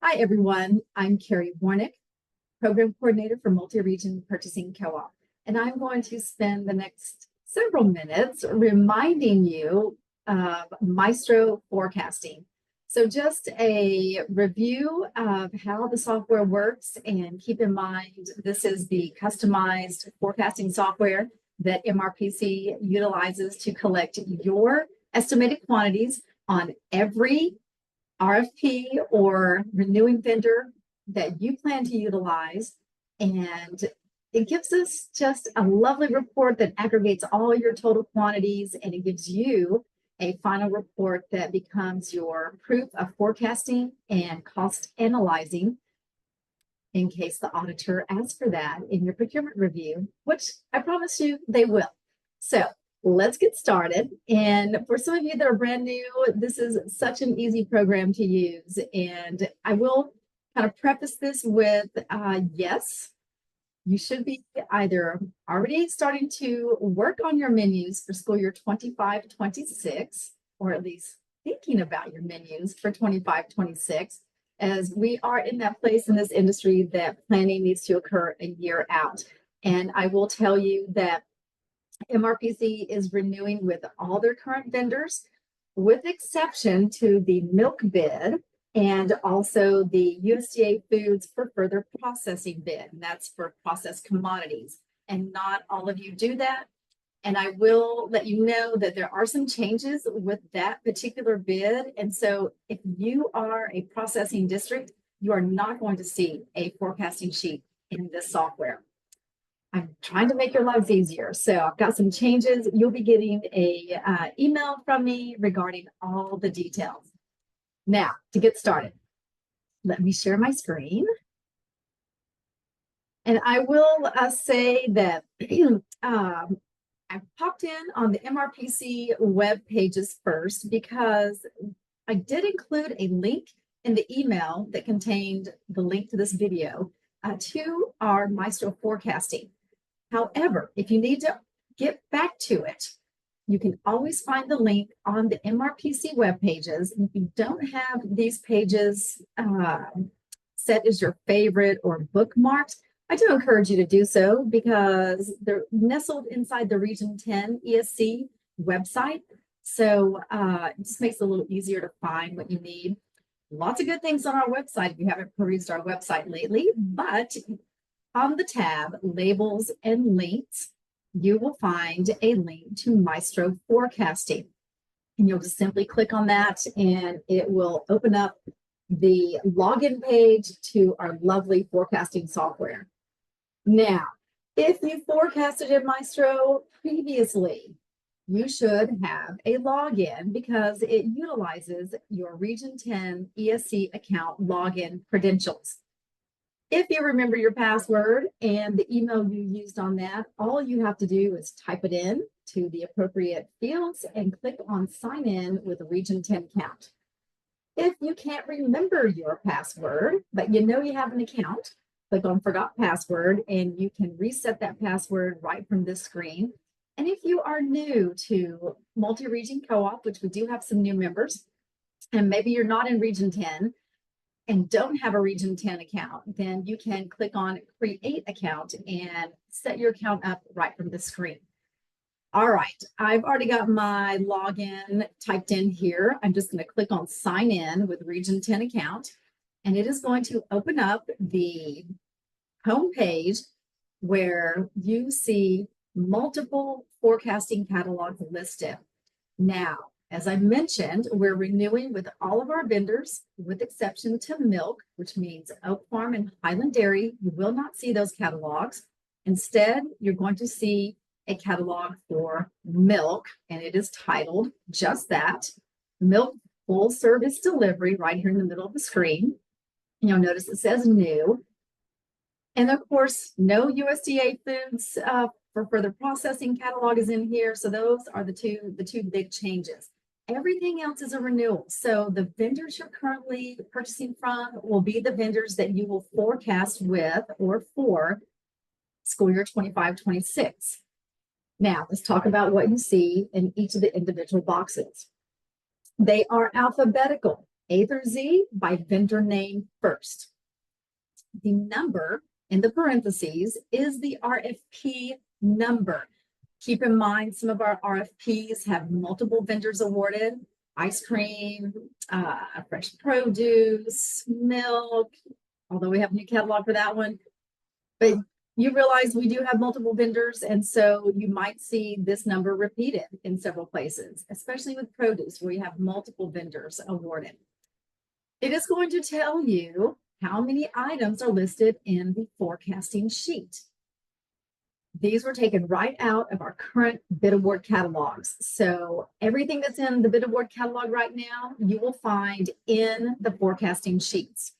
Hi, everyone. I'm Carrie Warnick, Program Coordinator for Multi-Region Purchasing Co-op, and I'm going to spend the next several minutes reminding you of Maestro Forecasting. So just a review of how the software works, and keep in mind, this is the customized forecasting software that MRPC utilizes to collect your estimated quantities on every RFP or renewing vendor that you plan to utilize. And it gives us just a lovely report that aggregates all your total quantities, and it gives you a final report that becomes your proof of forecasting and cost analyzing in case the auditor asks for that in your procurement review, which I promise you they will. So let's get started. And for some of you that are brand new, this is such an easy program to use. And I will kind of preface this with, yes, you should be either already starting to work on your menus for school year 25-26, or at least thinking about your menus for 25-26, as we are in that place in this industry that planning needs to occur a year out. And I will tell you that MRPC is renewing with all their current vendors, with exception to the milk bid and also the USDA Foods for Further Processing bid. And that's for processed commodities. And not all of you do that. And I will let you know that there are some changes with that particular bid. And so if you are a processing district, you are not going to see a forecasting sheet in this software. I'm trying to make your lives easier. So I've got some changes. You'll be getting a email from me regarding all the details. Now, to get started, let me share my screen. And I will say that I popped in on the MRPC web pages first because I did include a link in the email that contained the link to this video to our Maestro Forecasting. However, if you need to get back to it, you can always find the link on the MRPC web pages. And if you don't have these pages set as your favorite or bookmarked, I do encourage you to do so because they're nestled inside the Region 10 ESC website. So it just makes it a little easier to find what you need. Lots of good things on our website if you haven't perused our website lately, but on the tab, Labels and Links, you will find a link to Maestro Forecasting. And you'll just simply click on that and it will open up the login page to our lovely forecasting software. Now, if you forecasted in Maestro previously, you should have a login because it utilizes your Region 10 ESC account login credentials. If you remember your password and the email you used on that, all you have to do is type it in to the appropriate fields and click on Sign In with a Region 10 account. If you can't remember your password, but you know you have an account, click on Forgot Password and you can reset that password right from this screen. And if you are new to Multi-Region Co-op, which we do have some new members, and maybe you're not in Region 10, and don't have a Region 10 account, then you can click on Create Account and set your account up right from the screen. All right, I've already got my login typed in here. I'm just going to click on Sign In with Region 10 account, and it is going to open up the home page where you see multiple forecasting catalogs listed. Now, as I mentioned, we're renewing with all of our vendors, with exception to milk, which means Oak Farm and Highland Dairy. You will not see those catalogs. Instead, you're going to see a catalog for milk, and it is titled just that, Milk Full Service Delivery, right here in the middle of the screen. You'll notice it says new. And of course, no USDA Foods for Further Processing catalog is in here. So those are the two big changes. Everything else is a renewal. So the vendors you're currently purchasing from will be the vendors that you will forecast with or for school year 25-26. Now, let's talk about what you see in each of the individual boxes. They are alphabetical. A through Z by vendor name first. The number in the parentheses is the RFP number. Keep in mind, some of our RFPs have multiple vendors awarded: ice cream, fresh produce, milk, although we have a new catalog for that one. But you realize we do have multiple vendors, and so you might see this number repeated in several places, especially with produce where you have multiple vendors awarded. It is going to tell you how many items are listed in the forecasting sheet. These were taken right out of our current bid award catalogs. So everything that's in the bid award catalog right now, you will find in the forecasting sheets.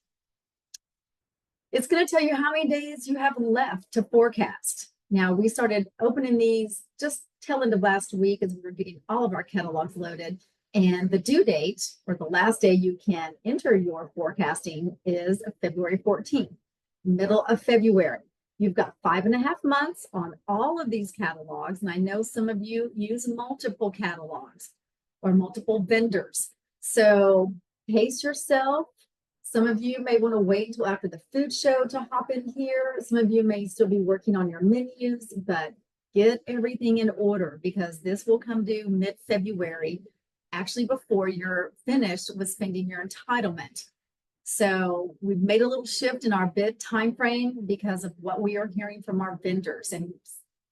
It's going to tell you how many days you have left to forecast. Now, we started opening these just tail end of last week as we were getting all of our catalogs loaded. And the due date, or the last day you can enter your forecasting, is February 14th, middle of February. You've got 5.5 months on all of these catalogs. And I know some of you use multiple catalogs or multiple vendors. So pace yourself. Some of you may want to wait until after the food show to hop in here. Some of you may still be working on your menus, but get everything in order because this will come due mid-February, actually before you're finished with spending your entitlement. So we've made a little shift in our bid time frame because of what we are hearing from our vendors, and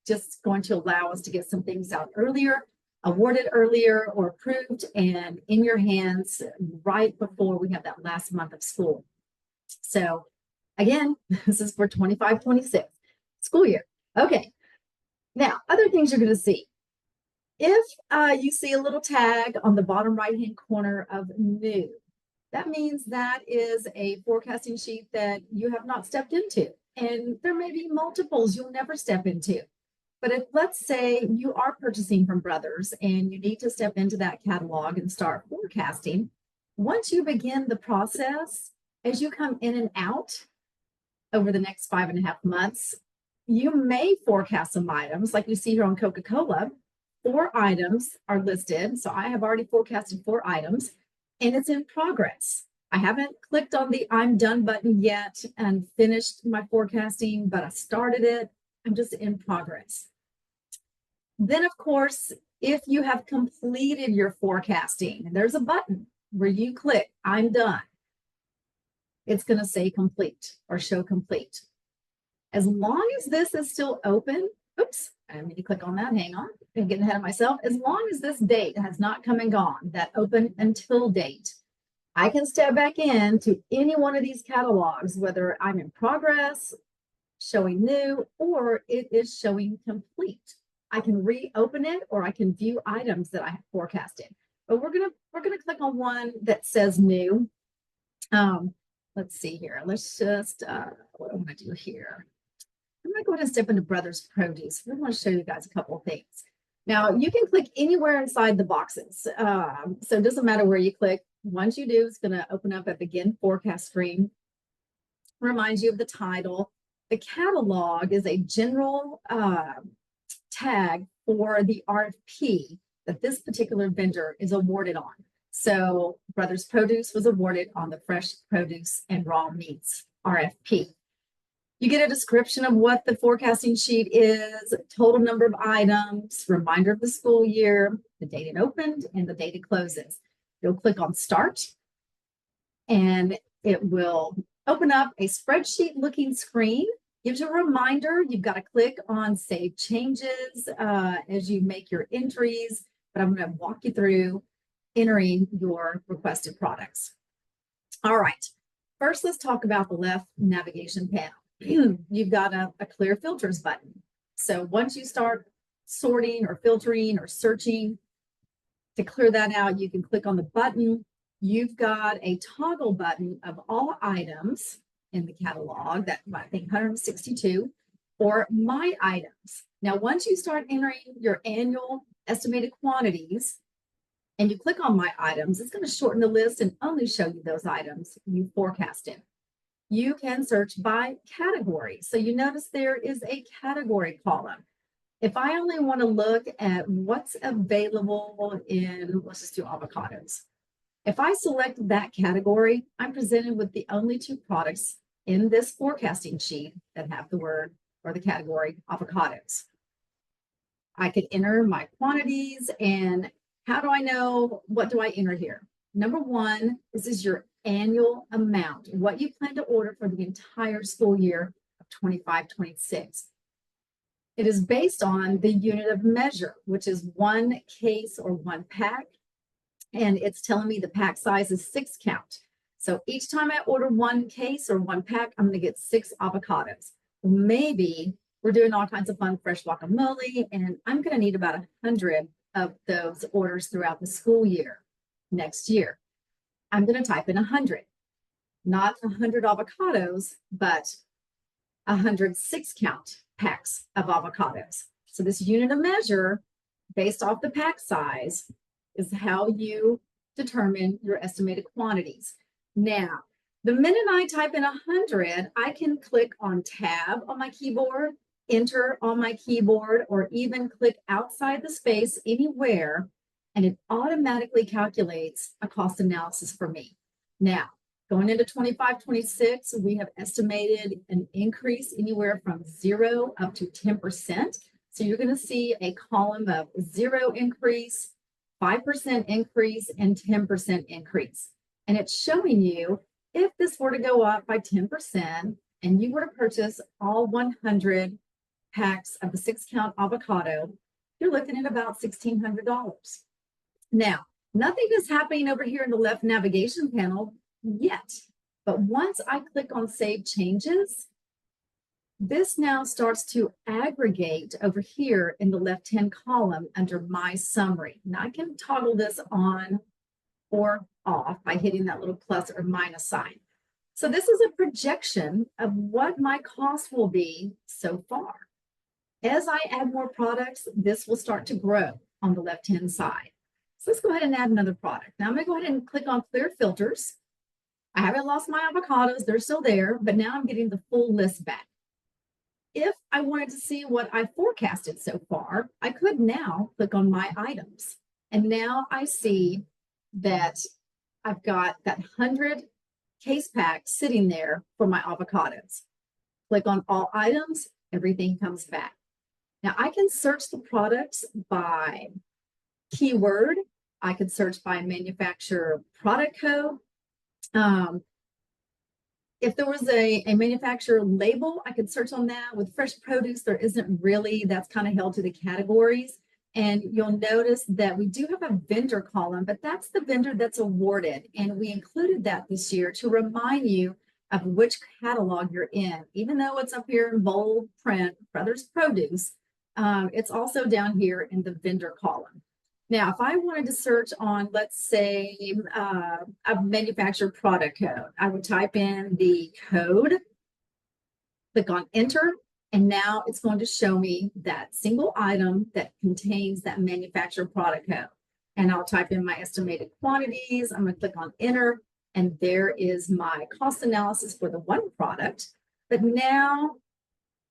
just going to allow us to get some things out earlier, awarded earlier, or approved and in your hands right before we have that last month of school. So again, this is for 25-26 school year. Okay, now other things you're going to see. If you see a little tag on the bottom right-hand corner of new, that means that is a forecasting sheet that you have not stepped into. And there may be multiples you'll never step into. But if, let's say, you are purchasing from Brothers and you need to step into that catalog and start forecasting, once you begin the process, as you come in and out over the next 5.5 months, you may forecast some items like you see here on Coca-Cola. 4 items are listed. So I have already forecasted 4 items and it's in progress. I haven't clicked on the I'm done button yet and finished my forecasting, but I started it. I'm just in progress. Then, of course, if you have completed your forecasting, there's a button where you click I'm done. It's going to say complete or show complete. As long as this is still open, oops, I need to click on that. Hang on, I'm getting ahead of myself. As long as this date has not come and gone, that open until date, I can step back in to any one of these catalogs, whether I'm in progress, showing new, or it is showing complete. I can reopen it or I can view items that I have forecasted. But we're gonna click on one that says new. Let's see here. Let's just what I'm gonna do here. I'm gonna go ahead and step into Brothers Produce. I want to show you guys a couple of things. Now you can click anywhere inside the boxes. So it doesn't matter where you click. Once you do, it's gonna open up a begin forecast screen. Reminds you of the title. The catalog is a general tag for the RFP that this particular vendor is awarded on. So Brothers Produce was awarded on the fresh produce and raw meats RFP. You get a description of what the forecasting sheet is, total number of items, reminder of the school year, the date it opened, and the date it closes. You'll click on Start, and it will open up a spreadsheet looking screen. Gives you a reminder, you've got to click on Save Changes as you make your entries, but I'm going to walk you through entering your requested products. All right, first let's talk about the left navigation panel. You've got a clear filters button. So once you start sorting or filtering or searching, to clear that out, you can click on the button. You've got a toggle button of all items in the catalog, that I think 162, or my items. Now, once you start entering your annual estimated quantities and you click on my items, it's going to shorten the list and only show you those items you forecasted. You can search by category. So you notice there is a category column. If I only want to look at what's available in, let's just do avocados. If I select that category, I'm presented with the only two products in this forecasting sheet that have the word or the category avocados. I could enter my quantities, and how do I know what do I enter here? Number one, this is your annual amount, what you plan to order for the entire school year of 25-26. It is based on the unit of measure, which is one case or one pack. And it's telling me the pack size is 6 count. So each time I order one case or one pack, I'm going to get 6 avocados. Maybe we're doing all kinds of fun fresh guacamole, and I'm going to need about 100 of those orders throughout the school year next year. I'm going to type in 100, not 100 avocados, but 106 count packs of avocados. So this unit of measure based off the pack size is how you determine your estimated quantities. Now, the minute I type in 100, I can click on tab on my keyboard, enter on my keyboard, or even click outside the space anywhere, and it automatically calculates a cost analysis for me. Now, going into 25-26, we have estimated an increase anywhere from 0 up to 10%. So you're going to see a column of 0 increase, 5% increase, and 10% increase. And it's showing you if this were to go up by 10% and you were to purchase all 100 packs of the 6 count avocado, you're looking at about $1,600. Now, nothing is happening over here in the left navigation panel yet, but once I click on Save Changes, this now starts to aggregate over here in the left-hand column under My Summary. Now I can toggle this on or off by hitting that little plus or minus sign. So this is a projection of what my cost will be so far. As I add more products, this will start to grow on the left-hand side. So let's go ahead and add another product. Now I'm going to go ahead and click on Clear Filters. I haven't lost my avocados. They're still there, but now I'm getting the full list back. If I wanted to see what I forecasted so far, I could now click on My Items. And now I see that I've got that 100 case pack sitting there for my avocados. Click on All Items, everything comes back. Now I can search the products by keyword. I could search by manufacturer product code. If there was a manufacturer label, I could search on that. With fresh produce, there isn't really, that's kind of held to the categories. And you'll notice that we do have a vendor column, but that's the vendor that's awarded. And we included that this year to remind you of which catalog you're in. Even though it's up here in bold print, Brothers Produce, it's also down here in the vendor column. Now, if I wanted to search on, let's say, a manufacturer product code, I would type in the code, click on Enter, and now it's going to show me that single item that contains that manufacturer product code. And I'll type in my estimated quantities. I'm going to click on Enter, and there is my cost analysis for the one product. But now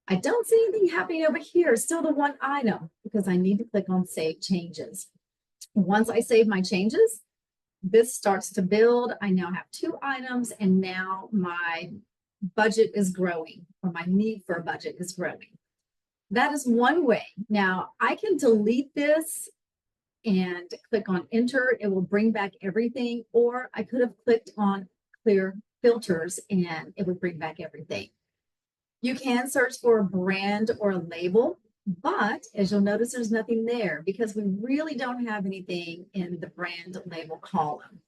I don't see anything happening over here, still the one item, because I need to click on Save Changes. Once I save my changes, this starts to build. I now have 2 items, and now my budget is growing, or my need for a budget is growing. That is one way. Now I can delete this and click on Enter. It will bring back everything, or I could have clicked on Clear Filters and it would bring back everything. You can search for a brand or a label, but as you'll notice, there's nothing there because we really don't have anything in the brand label column.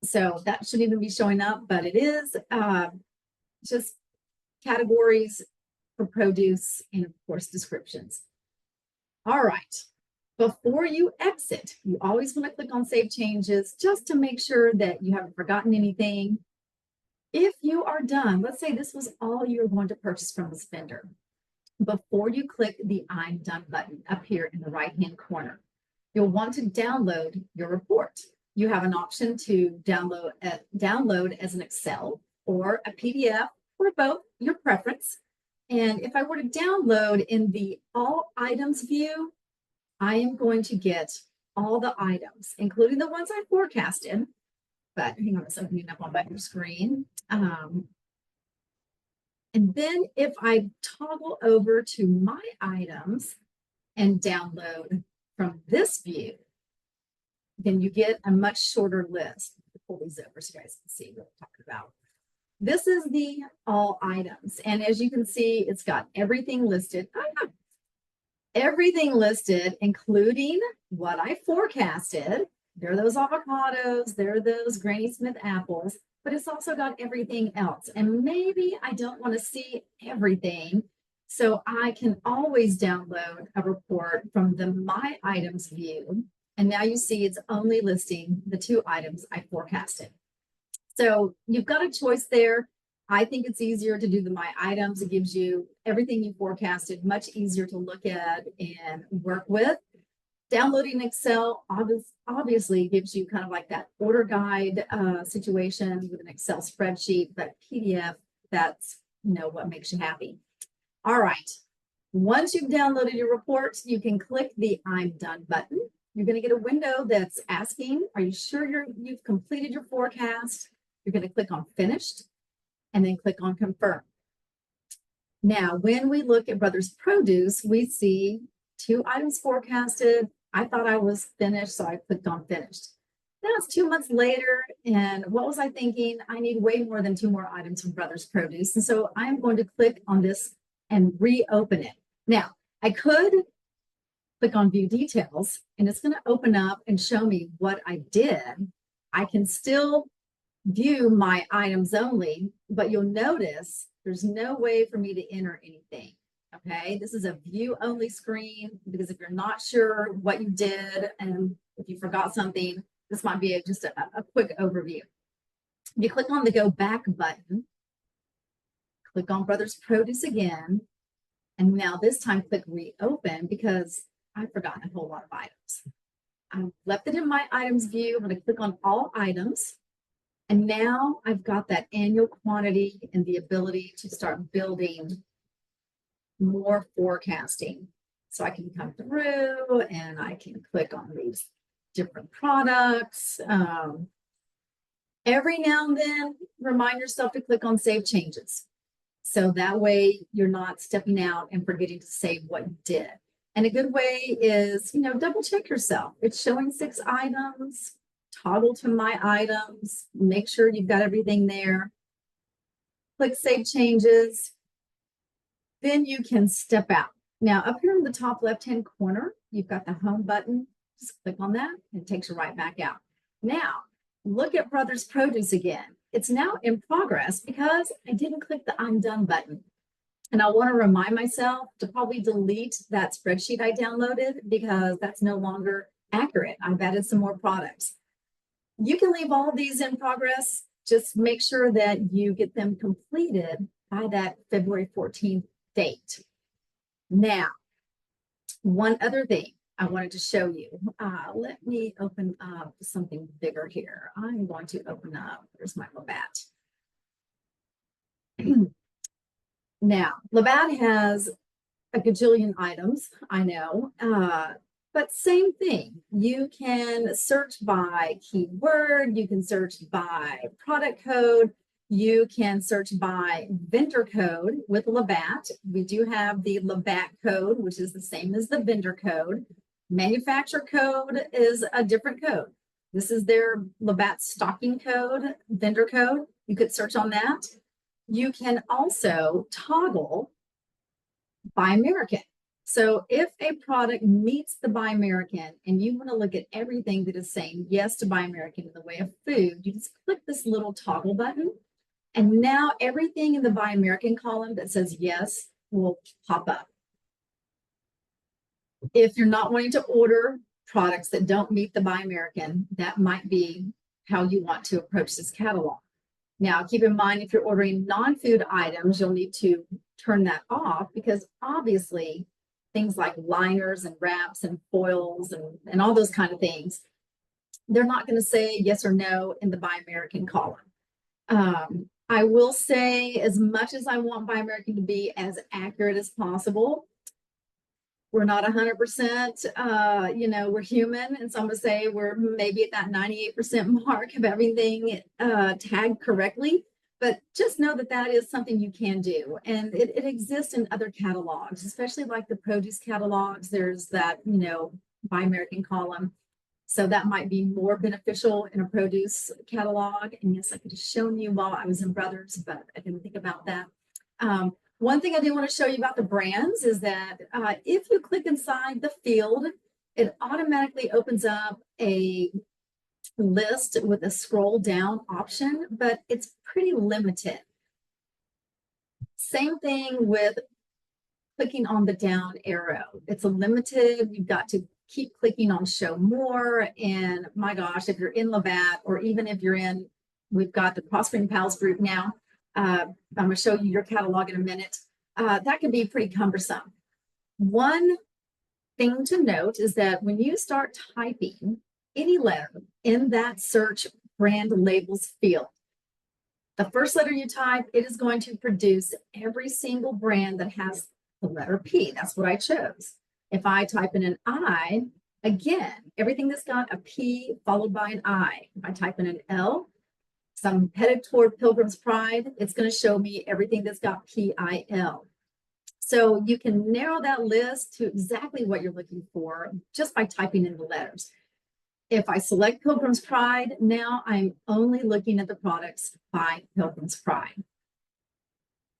So that shouldn't even be showing up, but it is just categories for produce and of course descriptions. All right, before you exit, you always want to click on Save Changes just to make sure that you haven't forgotten anything. If you are done, let's say this was all you're going to purchase from this vendor. Before you click the I'm done button up here in the right-hand corner, you'll want to download your report. You have an option to download as an Excel or a PDF or both, your preference. And if I were to download in the All Items view, I am going to get all the items, including the ones I forecasted. But hang on, it's opening up on my screen. And then if I toggle over to my items and download from this view, then you get a much shorter list. Pull these over so you guys can see what I'm talking about. This is the all items. And as you can see, it's got everything listed. Everything listed, including what I forecasted. There are those avocados, there are those Granny Smith apples, but it's also got everything else. And maybe I don't want to see everything. So I can always download a report from the My Items view. And now you see it's only listing the 2 items I forecasted. So you've got a choice there. I think it's easier to do the My Items. It gives you everything you forecasted, much easier to look at and work with. Downloading Excel obviously gives you kind of like that order guide situation with an Excel spreadsheet, but PDF, that's what makes you happy. All right. Once you've downloaded your report, you can click the I'm done button. You're going to get a window that's asking, are you sure you've completed your forecast? You're going to click on finished and then click on confirm. Now, when we look at Brothers Produce, we see 2 items forecasted. I thought I was finished, so I clicked on finished. Now it's 2 months later, and what was I thinking? I need way more than 2 more items from Brothers Produce. And so I'm going to click on this and reopen it. Now, I could click on view details, and it's going to open up and show me what I did. I can still view my items only, but you'll notice there's no way for me to enter anything. Okay, this is a view only screen because if you're not sure what you did and if you forgot something, this might be just a quick overview. You click on the go back button, click on Brothers Produce again, and now this time click reopen because I've forgotten a whole lot of items. I left it in my items view. I'm going to click on all items. And now I've got that annual quantity and the ability to start building more forecasting. So I can come through and I can click on these different products. Every now and then, remind yourself to click on Save Changes. So that way you're not stepping out and forgetting to save what you did. And a good way is, double check yourself. It's showing 6 items. Toggle to My Items. Make sure you've got everything there. Click Save Changes. Then you can step out. Now, up here in the top left-hand corner, you've got the Home button. Just click on that and it takes you right back out. Now, look at Brothers Produce again. It's now in progress because I didn't click the I'm done button. And I want to remind myself to probably delete that spreadsheet I downloaded because that's no longer accurate. I've added some more products. You can leave all of these in progress. Just make sure that you get them completed by that February 14th date. Now, one other thing I wanted to show you. Let me open up something bigger here. I'm going to open up, there's my Labatt. Now, Labatt has a gajillion items, I know, but same thing. You can search by keyword, you can search by product code, you can search by vendor code with Labatt. We do have the Labatt code, which is the same as the vendor code. Manufacturer code is a different code. This is their Labatt stocking code, vendor code. You could search on that. You can also toggle Buy American. So if a product meets the Buy American and you want to look at everything that is saying yes to Buy American in the way of food, you just click this little toggle button. And now everything in the Buy American column that says yes will pop up. If you're not wanting to order products that don't meet the Buy American, that might be how you want to approach this catalog. Now, keep in mind, if you're ordering non-food items, you'll need to turn that off because obviously things like liners and wraps and foils and all those kind of things, they're not going to say yes or no in the Buy American column. I will say, as much as I want Buy American to be as accurate as possible, We're not 100%, you know, we're human. And so I'm gonna say we're maybe at that 98% mark of everything tagged correctly. But just know that that is something you can do. And it exists in other catalogs, especially like the produce catalogs. There's that, you know, Buy American column. So that might be more beneficial in a produce catalog. And yes, I could have shown you while I was in Brothers, but I didn't think about that. One thing I do want to show you about the brands is that if you click inside the field, it automatically opens up a list with a scroll down option, but it's pretty limited. Same thing with clicking on the down arrow. It's a limited, you've got to keep clicking on show more. And my gosh, if you're in Labatt, or even if you're in, we've got the Prospering Pals group now. I'm going to show you your catalog in a minute. That can be pretty cumbersome. One thing to note is that when you start typing any letter in that search brand labels field, the first letter you type, it is going to produce every single brand that has the letter P. That's what I chose. If I type in an I, again, everything that's got a P followed by an I. If I type in an L, so I'm headed toward Pilgrim's Pride, it's going to show me everything that's got PIL. So you can narrow that list to exactly what you're looking for just by typing in the letters. If I select Pilgrim's Pride, now I'm only looking at the products by Pilgrim's Pride.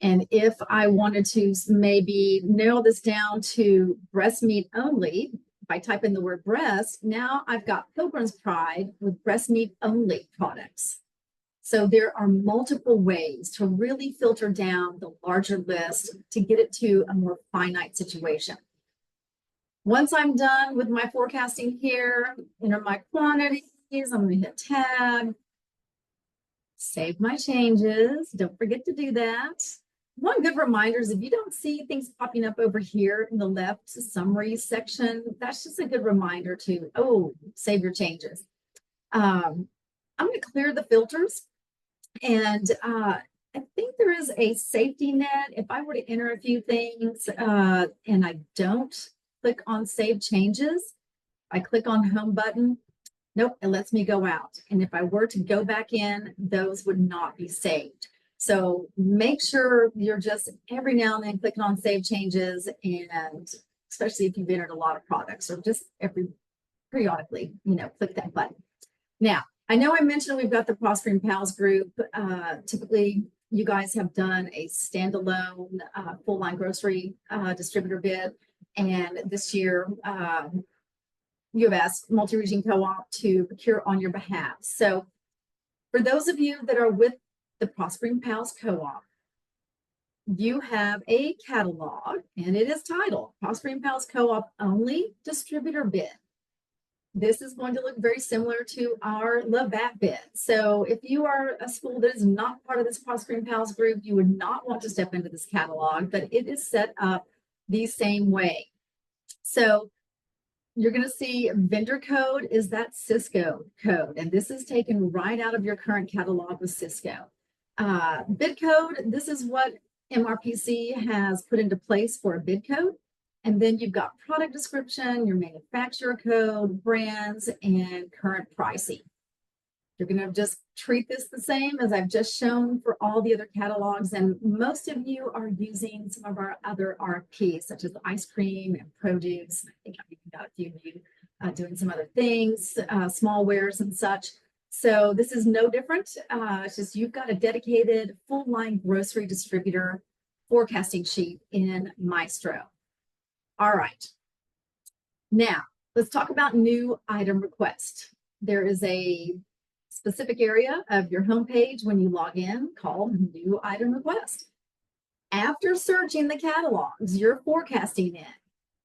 And if I wanted to maybe narrow this down to breast meat only, if I type in the word breast, now I've got Pilgrim's Pride with breast meat only products. So there are multiple ways to really filter down the larger list to get it to a more finite situation. Once I'm done with my forecasting here, enter my quantities, I'm going to hit tab, save my changes. Don't forget to do that. One good reminder is if you don't see things popping up over here in the left summary section, that's just a good reminder to, oh, save your changes. I'm going to clear the filters. And I think there is a safety net. If I were to enter a few things and I don't click on Save Changes, I click on Home button, nope, it lets me go out. And if I were to go back in, those would not be saved. So make sure you're just every now and then clicking on Save Changes, and especially if you've entered a lot of products, or just periodically, you know, click that button. Now, I know I mentioned we've got the Prospering Pals group. Typically, you guys have done a standalone full line grocery distributor bid. And this year, you have asked Multi-Region Co-op to procure on your behalf. So for those of you that are with the Prospering Pals Co-op, you have a catalog, and it is titled Prospering Pals Co-op Only Distributor Bid. This is going to look very similar to our Labatt bid. So if you are a school that is not part of this Prospering Pals group, you would not want to step into this catalog, but it is set up the same way. So you're going to see vendor code is that Cisco code, and this is taken right out of your current catalog with Cisco. Bid code, this is what MRPC has put into place for a bid code. And then you've got product description, your manufacturer code, brands, and current pricing. You're going to just treat this the same as I've just shown for all the other catalogs. And most of you are using some of our other RFPs, such as ice cream and produce. I think I've even got a few of you doing some other things, small wares and such. So this is no different. It's just you've got a dedicated full line grocery distributor forecasting sheet in Maestro. All right. Now, let's talk about new item request. There is a specific area of your homepage when you log in called new item request. After searching the catalogs you're forecasting in,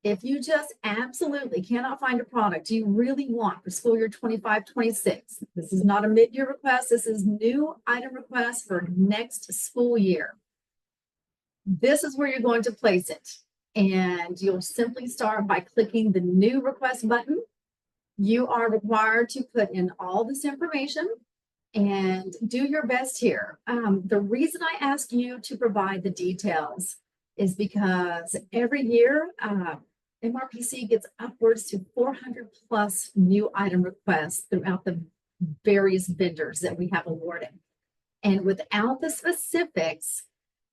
if you just absolutely cannot find a product you really want for school year 25-26, this is not a mid-year request, this is new item request for next school year. This is where you're going to place it. And you'll simply start by clicking the new request button. You are required to put in all this information and do your best here. The reason I ask you to provide the details is because every year MRPC gets upwards to 400 plus new item requests throughout the various vendors that we have awarded. And without the specifics,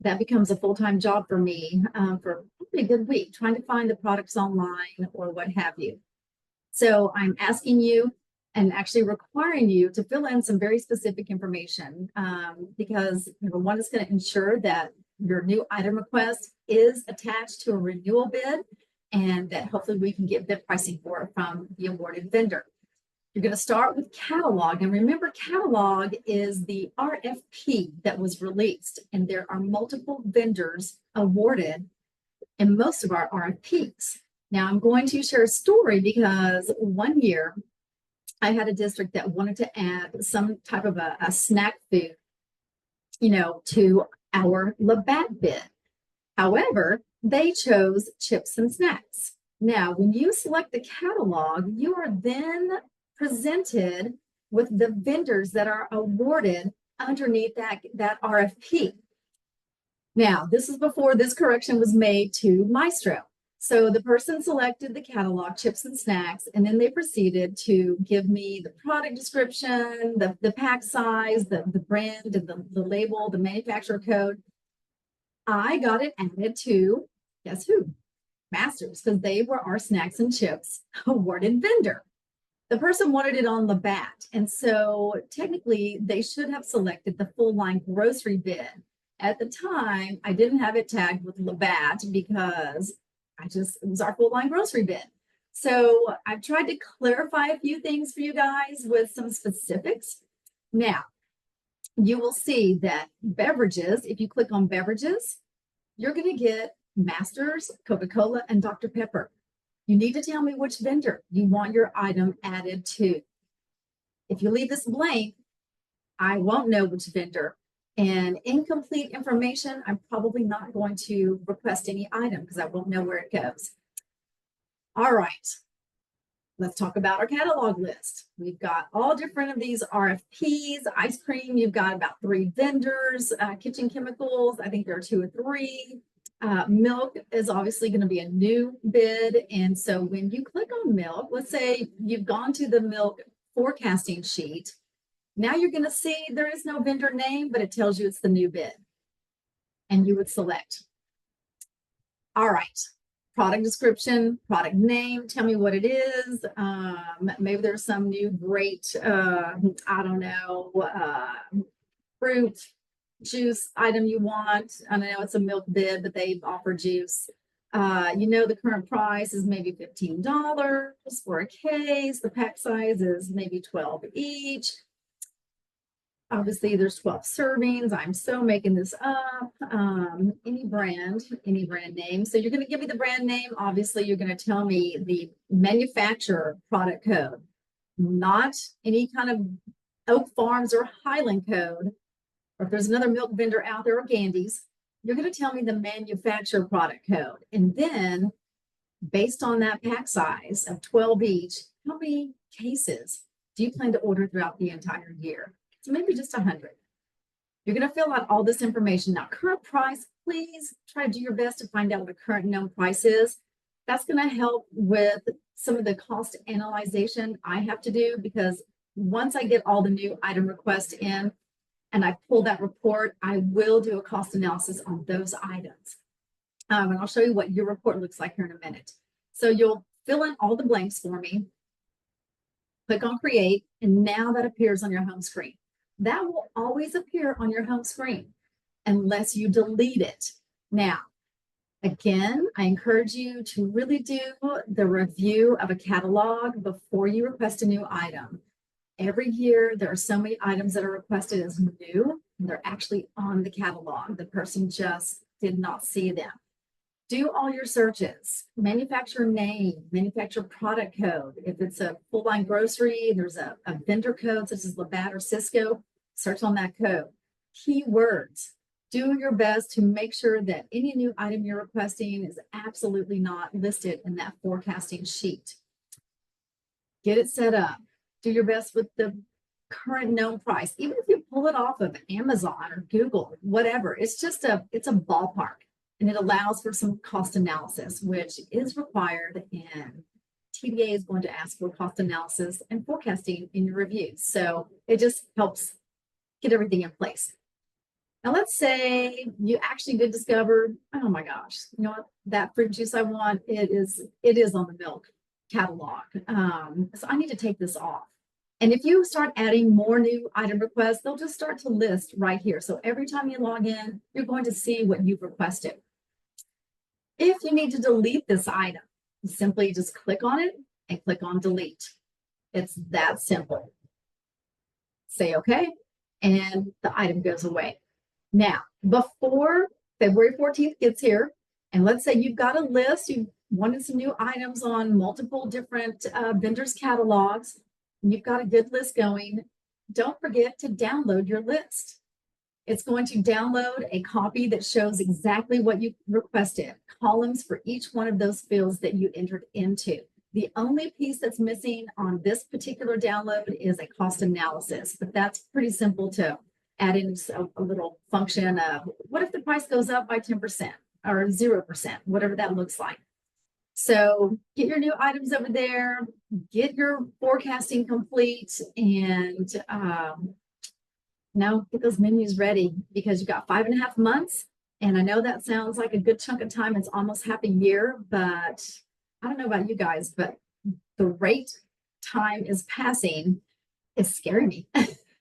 that becomes a full-time job for me for probably a good week, trying to find the products online or what have you. So I'm asking you and actually requiring you to fill in some very specific information because number one is going to ensure that your new item request is attached to a renewal bid and that hopefully we can get bid pricing for it from the awarded vendor. You're going to start with catalog. And remember, catalog is the RFP that was released. And there are multiple vendors awarded in most of our RFPs. Now, I'm going to share a story because one year I had a district that wanted to add some type of a snack food, to our Labatt bid. However, they chose chips and snacks. Now, when you select the catalog, you are then presented with the vendors that are awarded underneath that RFP. Now, this is before this correction was made to Maestro. So the person selected the catalog, chips and snacks, and then they proceeded to give me the product description, the pack size, the brand, and the label, the manufacturer code. I got it added to, guess who? Masters, because they were our snacks and chips awarded vendor. The person wanted it on Labatt, and so technically they should have selected the full line grocery bid. At the time, I didn't have it tagged with Labatt because it was our full line grocery bid. So I've tried to clarify a few things for you guys with some specifics. Now, you will see that beverages, if you click on beverages, you're going to get Masters, Coca-Cola, and Dr. Pepper. You need to tell me which vendor you want your item added to. If you leave this blank, I won't know which vendor. And incomplete information, I'm probably not going to request any item because I won't know where it goes. All right, let's talk about our catalog list. We've got all different of these RFPs. Ice cream, you've got about 3 vendors. Kitchen chemicals, I think there are 2 or 3. Milk is obviously going to be a new bid. And so when you click on milk, let's say you've gone to the milk forecasting sheet. Now you're going to see there is no vendor name, but it tells you it's the new bid. And you would select. All right. Product description, product name, tell me what it is. Maybe there's some new great, fruit, juice item you want. I know it's a milk bid, but they offer juice. The current price is maybe $15 for a case. The pack size is maybe 12 each. Obviously, there's 12 servings. I'm so making this up. Any brand name. So you're going to give me the brand name. Obviously, you're going to tell me the manufacturer product code, not any kind of Oak Farms or Highland code. Or if there's another milk vendor out there or Gandy's, you're going to tell me the manufacturer product code. And then based on that pack size of 12 each, how many cases do you plan to order throughout the entire year? So maybe just 100. You're going to fill out all this information. Now, current price, please try to do your best to find out what the current known price is. That's going to help with some of the cost analyzation I have to do because once I get all the new item requests in, and I pull that report, I will do a cost analysis on those items. And I'll show you what your report looks like here in a minute. So you'll fill in all the blanks for me, click on create, and now that appears on your home screen. That will always appear on your home screen unless you delete it. Now, again, I encourage you to really do the review of a catalog before you request a new item. Every year, there are so many items that are requested as new, and they're actually on the catalog. The person just did not see them. Do all your searches, manufacturer name, manufacturer product code. If it's a full line grocery, there's a vendor code such as Labatt or Cisco, search on that code. Keywords, do your best to make sure that any new item you're requesting is absolutely not listed in that forecasting sheet. Get it set up. Do your best with the current known price. Even if you pull it off of Amazon or Google, whatever, it's a ballpark. and it allows for some cost analysis, which is required, and TDA is going to ask for cost analysis and forecasting in your reviews. So it just helps get everything in place. Now, let's say you actually did discover, oh my gosh, you know what, that fruit juice I want, it is on the milk catalog. So I need to take this off. And if you start adding more new item requests, they'll just start to list right here. So every time you log in, you're going to see what you've requested. If you need to delete this item, you simply just click on it and click on delete. It's that simple. Say okay, and the item goes away. Now, before February 14th gets here, and let's say you've got a list, you wanted some new items on multiple different vendors' catalogs, and you've got a good list going, don't forget to download your list. It's going to download a copy that shows exactly what you requested, columns for each one of those fields that you entered into. The only piece that's missing on this particular download is a cost analysis, but that's pretty simple to add in a little function of what if the price goes up by 10% or 0%, whatever that looks like. So get your new items over there, get your forecasting complete, and now get those menus ready, because you've got 5.5 months. And I know that sounds like a good chunk of time. It's almost half a year, but I don't know about you guys, but the rate time is passing is scaring me.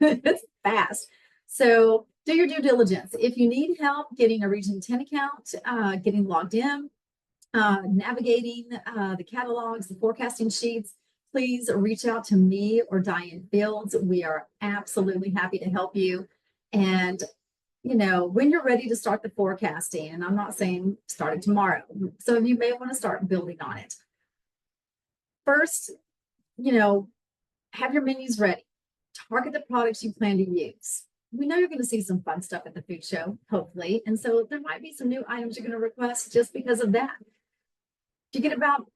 It's fast. So do your due diligence. If you need help getting a Region 10 account, getting logged in, navigating the catalogs, the forecasting sheets, please reach out to me or Diane Fields. We are absolutely happy to help you. And, you know, when you're ready to start the forecasting, and I'm not saying start it tomorrow, some of you may want to start building on it. First, you know, have your menus ready. Target the products you plan to use. We know you're going to see some fun stuff at the food show, hopefully. And so there might be some new items you're going to request just because of that. If you get about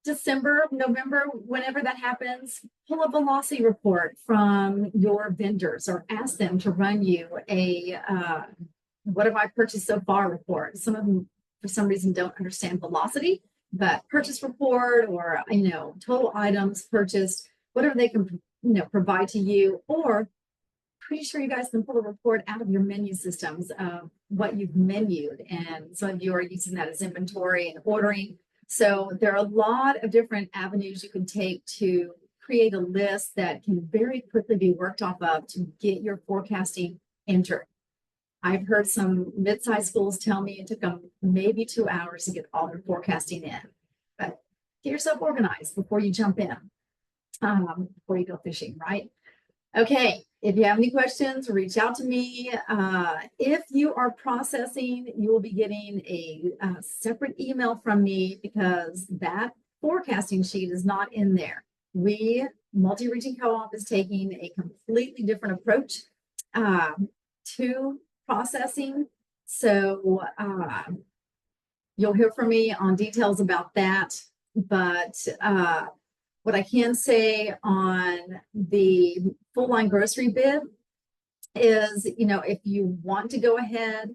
December, November, whenever that happens, pull a velocity report from your vendors or ask them to run you a what have I purchased so far report. Some of them, for some reason, don't understand velocity, but purchase report or, you know, total items purchased, whatever they can, you know, provide to you. Or pretty sure you guys can pull a report out of your menu systems of what you've menued. And some of you are using that as inventory and ordering. So there are a lot of different avenues you can take to create a list that can very quickly be worked off of to get your forecasting entered. I've heard some mid-sized schools tell me it took them maybe 2 hours to get all their forecasting in. But get yourself organized before you jump in, before you go fishing, right? Okay, if you have any questions, reach out to me. If you are processing, you will be getting a separate email from me, because that forecasting sheet is not in there. We, Multi-Region Co-op, is taking a completely different approach to processing. So you'll hear from me on details about that. But what I can say on the full line grocery bid is, you know, if you want to go ahead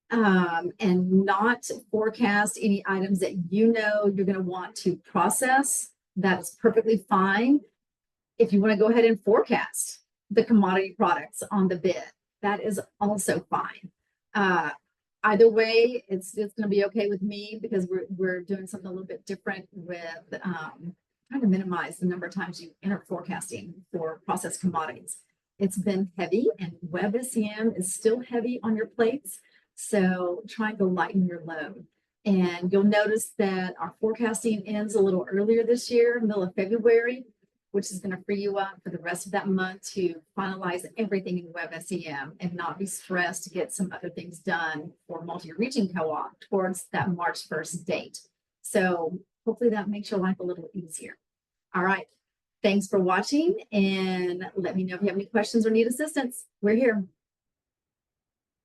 and not forecast any items that you know you're going to want to process, that's perfectly fine. If you want to go ahead and forecast the commodity products on the bid, that is also fine. Either way, it's going to be okay with me, because we're doing something a little bit different with trying to minimize the number of times you enter forecasting for processed commodities. It's been heavy, and Web SEM is still heavy on your plates. So trying to lighten your load. And you'll notice that our forecasting ends a little earlier this year, middle of February, which is going to free you up for the rest of that month to finalize everything in Web SEM and not be stressed to get some other things done for Multi-Region Co-op towards that March 1st date. So hopefully that makes your life a little easier. All right. Thanks for watching, and let me know if you have any questions or need assistance. We're here.